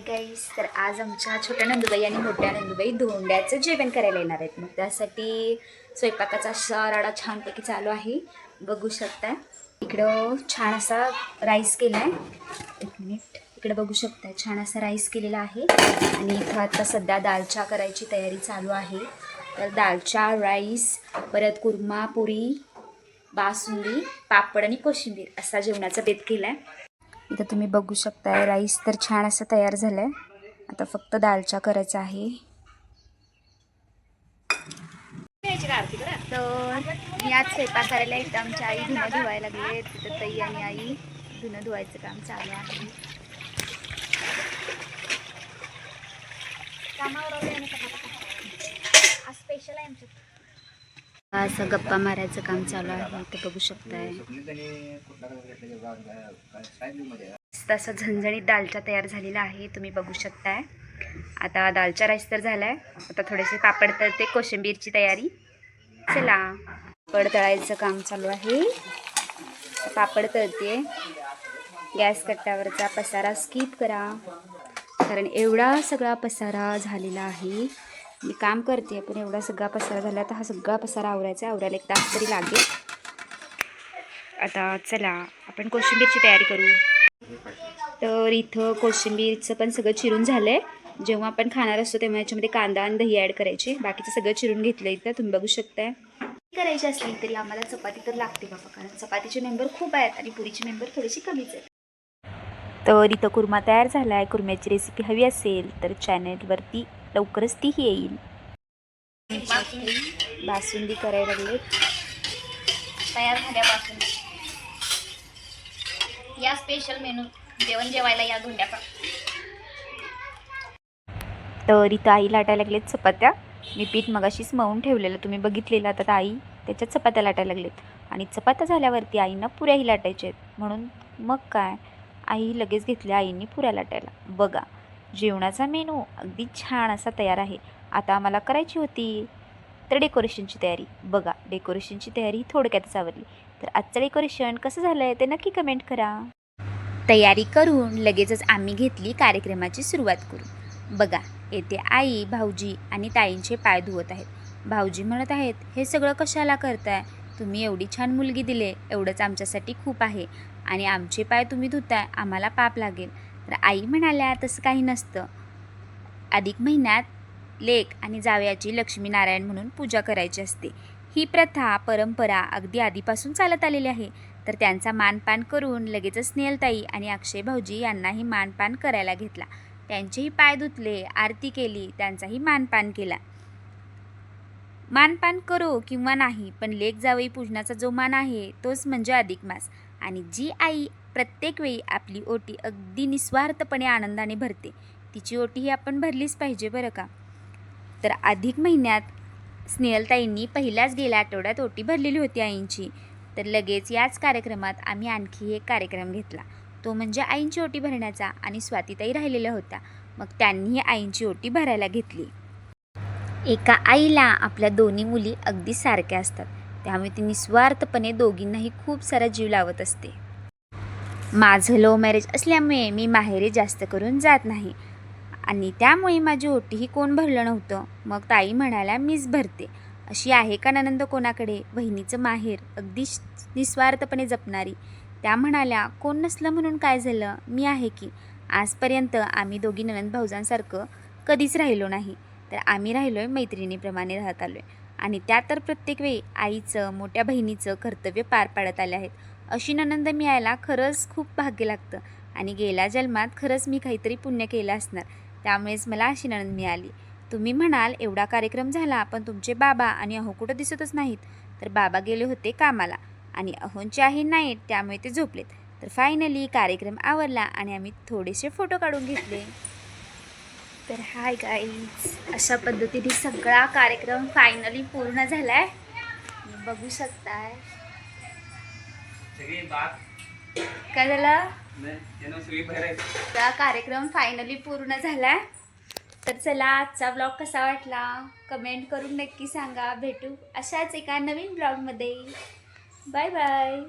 गाईस, तर आज आमच्या छोट्या नंदुबाई आणि मोठ्या नंदुबाई धोंड्याचं जेवण करायला येणार आहेत. मग त्यासाठी स्वयंपाकाचा असा राडा छानपैकी चालू आहे. बघू शकता इकडं छान असा राईस केला आहे. एक मिनिट, इकडे बघू शकता छान असा राईस केलेला आहे. आणि इथं आता सध्या दालचा करायची तयारी चालू आहे. तर दालचा, राईस, परत कुर्मा, पुरी, बासुंदी, पापड आणि कोशिंबीर असा जेवणाचा बेत केला आहे. इथं तुम्ही बघू शकताय राईस तर छान असं तयार झालंय. आता फक्त दालचा करायचा आहे. तर मी आज स्वयंपाक करायला इथं आमची आई धुणं धुवायला लागले. तिथं ताई आणि आई धुणं धुवायचं काम चालू आहे. आज स्पेशल आहे आमचं, असं गप्पा मारायचं काम चालू आहे. तर बघू शकताय तसं झणझणीत दालचा तयार झालेला आहे. तुम्ही बघू शकताय. आता दालचा राईस तर झालाय. आता थोडेसे पापड तळते, कोशिंबीरची तयारी. चला, पापड तळायचं काम चालू आहे. पापड तळते. गॅस कट्ट्यावरचा पसारा स्किप करा, कारण एवढा सगळा पसारा झालेला आहे. मी काम करते पण एवढा सगळा पसारा झाला. तर हा सगळा पसारा आवरायला 1 तास तरी लागेल. आता चला आपण कोशिंबीरची तयारी करू. तर इथं कोशिंबीरचं पण सगळं चिरून झालं आहे. जेव्हा आपण खाणार असतो तेव्हा याच्यामध्ये कांदा आणि दही ॲड करायचे. बाकीचं सगळं चिरून घेतलं. इथं तुम्ही बघू शकताय. करायची असली तरी आम्हाला चपाती तर लागते बाबा, कारण चपातीचे मेंबर खूप आहेत आणि पुरीचे मेंबर थोडेसे कमीच आहेत. तर इथं कुर्मा तयार झाला आहे. कुर्म्याची रेसिपी हवी असेल तर चॅनलवरती लवकरच तीही येईल. बासुंदी करायला लागले. तयार झाल्या बासुंदी. या स्पेशल मेनू जेवण जेवायला या धोंड्याचा. तर इथं आई लाटायला लागलेत चपात्या. मी पीठ मगाशीच मळून ठेवलेलं तुम्ही बघितलेलं. आता आई त्याच्यात चपात्या लाटायला लागलेत. आणि चपात्या झाल्यावरती आईंना पुऱ्याही लाटायच्या आहेत. म्हणून मग काय, आई लगेच घेतल्या आईंनी पुऱ्या लाटायला. बघा, जेवणाचा मेनू अगदी छान असा तयार आहे. आता आम्हाला करायची होती तर डेकोरेशनची तयारी. बघा, डेकोरेशनची तयारी थोडक्यातच आवरली. तर आजचं डेकोरेशन कसं झालं आहे ते नक्की कमेंट करा. तयारी करून लगेचच आम्ही घेतली कार्यक्रमाची सुरुवात करू. बघा, येथे आई, भाऊजी आणि ताईंचे पाय धुवत आहेत. भाऊजी म्हणत आहेत, हे सगळं कशाला करताय? तुम्ही एवढी छान मुलगी दिले, एवढंच आमच्यासाठी खूप आहे. आणि आमचे पाय तुम्ही धुताय, आम्हाला पाप लागेल. तर आई म्हणाल्या, तसं काही नसतं. अधिक महिन्यात लेक आणि जावयाची लक्ष्मीनारायण म्हणून पूजा करायची असते. ही प्रथा, परंपरा अगदी आधीपासून चालत आलेली आहे. तर त्यांचा मानपान करून लगेचच स्नेहलताई आणि अक्षय भाऊजी यांनाही मानपान करायला घेतला. त्यांचेही पाय धुतले, आरती केली, त्यांचाही मानपान केला. मानपान करो किंवा नाही, पण लेक जावई पूजनाचा जो मान आहे तोच म्हणजे अधिक मास. आणि जी आई प्रत्येक वेळी आपली ओटी अगदी निस्वार्थपणे आनंदाने भरते, तिची ओटी ही आपण भरलीच पाहिजे बरं का. तर अधिक महिन्यात स्नेहलताईंनी पहिल्याच गेल्या आठवड्यात ओटी भरलेली होती आईंची. तर लगेच याच कार्यक्रमात आम्ही आणखी एक कार्यक्रम घेतला, तो म्हणजे आईंची ओटी भरण्याचा. आणि स्वातीताई राहिलेल्या होत्या, मग त्यांनीही आईंची ओटी भरायला घेतली. एका आईला आपल्या दोन्ही मुली अगदी सारख्या असतात, त्यामुळे ती निस्वार्थपणे दोघींनाही खूप सारा जीव लावत असते. माझं लव्ह मॅरेज असल्यामुळे मी माहेरी जास्त करून जात नाही आणि त्यामुळे माझी ओटीही कोण भरलं नव्हतं. मग ताई म्हणाल्या, मीच भरते. अशी आहे का ननंद कोणाकडे, बहिणीचं माहेर अगदी निस्वार्थपणे जपणारी. त्या म्हणाल्या, कोण नसलं म्हणून काय झालं, मी आहे की. आजपर्यंत आम्ही दोघी ननंद भाऊजांसारखं कधीच राहिलो नाही, तर आम्ही राहिलो आहे मैत्रिणीप्रमाणे राहत आलो आहे. आणि त्या तर प्रत्येक वेळी आईचं, मोठ्या बहिणीचं कर्तव्य पार पाडत आल्या आहेत. अशी ननंद मिळायला खरंच खूप भाग्य लागतं. आणि गेल्या जन्मात खरंच मी काहीतरी पुण्य केलं असणार, त्यामुळेच मला अशी नणंद मिळाली. तुम्ही म्हणाल, एवढा कार्यक्रम झाला पण तुमचे बाबा आणि अहो कुठं दिसतच नाहीत. तर बाबा गेले होते कामाला आणि अहोंची आहे नाईट, त्यामुळे ते झोपलेत. तर फायनली कार्यक्रम आवरला आणि आम्ही थोडेसे फोटो काढून घेतले. तर हाय गाईज, अशा पद्धतीने सगळा कार्यक्रम फायनली पूर्ण झाला आहे. बघू शकताय. काय झालं, कार्यक्रम फायनली पूर्ण झालाय. तर चला, आजचा ब्लॉग कसा वाटला कमेंट करून नक्की सांगा. भेटू अशाच एका नवीन ब्लॉगमध्ये. Bye bye.